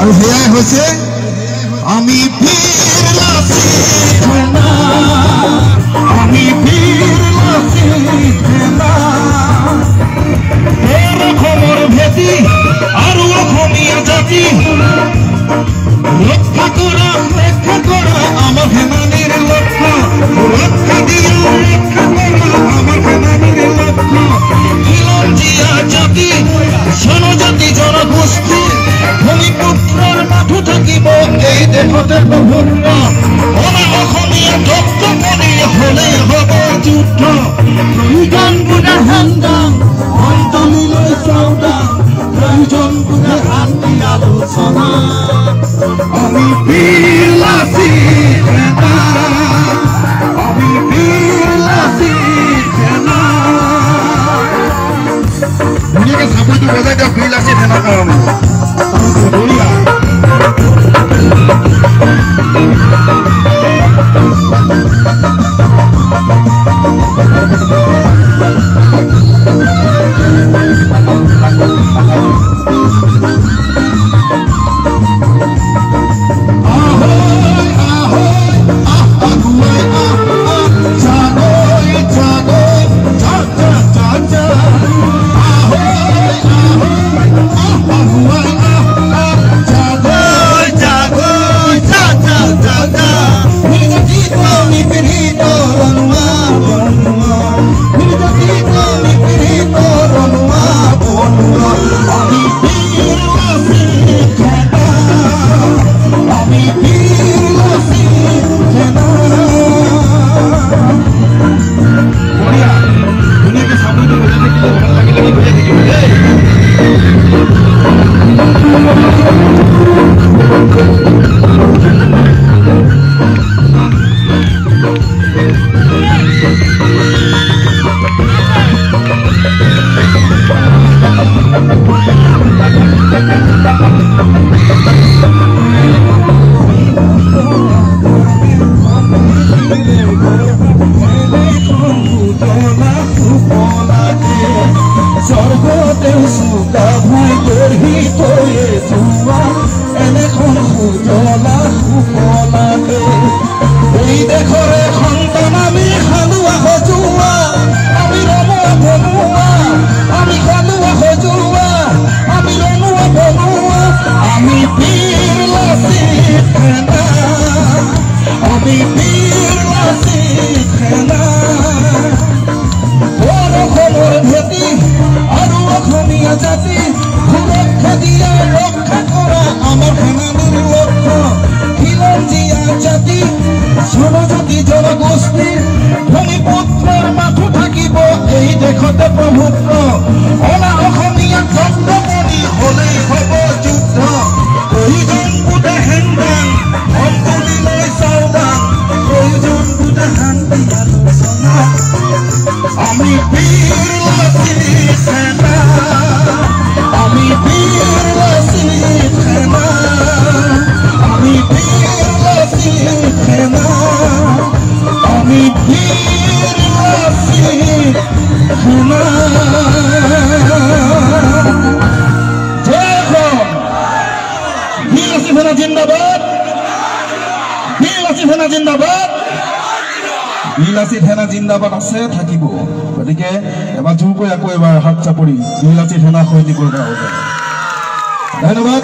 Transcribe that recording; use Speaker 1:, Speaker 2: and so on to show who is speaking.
Speaker 1: আৰু হেয়াই হৈছে আমি বীৰ লাচিত সেনা, আমি বীৰ লাচিত সেনা। অসমৰ ভেটি আৰু অসমীয়া জাতি ৰক্ষা কৰা আমাৰ সেনানীৰ লক্ষ্য, ৰক্ষা দিয়া ৰক্ষা কৰা আমাৰ সেনানীৰ লক্ষ্য। খিলঞ্জীয়া জাতি জনজাতি জনগোষ্ঠী ভূমিপুত্ৰৰ মাথো থাকিব এই দেশতে প্ৰভুত্ব। অসমীয়া দপ্তপদী হলে হব যুদ্ধ, প্ৰয়োজন বোধে হান্দাম অন্তলিলৈ চাওদাম, প্ৰয়োজন বোধে শান্তি আলোচনা। আমি বীৰ লাচিত সেনা, আমি বীৰ লাচিত সেনা। ধুনীয়াকে চাবুটো বজাই দিয়ক বীৰ লাচিত সেনাৰ কাৰণে। বঢ়িয়া। জনজাতি জনগোষ্ঠী ভূমিপুত্ৰৰ মাথো থাকিব এই দেশতে প্ৰভুত্ব। অসমীয়া দপ্তপদী হলেই হব যুদ্ধ, প্ৰয়োজন বোধে হেংদাং অন্তলিলৈ চাওদাং, প্ৰয়োজন বোধে শান্তি আলোচনা। আমি বীৰ লাচিত সেনা, আমি বীৰ লাচিত সেনা, আমি বীৰ লাচিত সেনা, আমি বীৰ লাচিত সেনা। জয় অসম, বীৰ লাচিত সেনা জিন্দাবাদ, বীৰ লাচিত সেনা জিন্দাবাদ, বীৰ লাচিত সেনা জিন্দাবাদ আছে থাকিব। গতিকে এবাৰ জোৰকৈ আকৌ এবাৰ হাত চাপৰি বীৰ লাচিত সেনা সৈনিকৰ গাঁৱতে। ধন্যবাদ।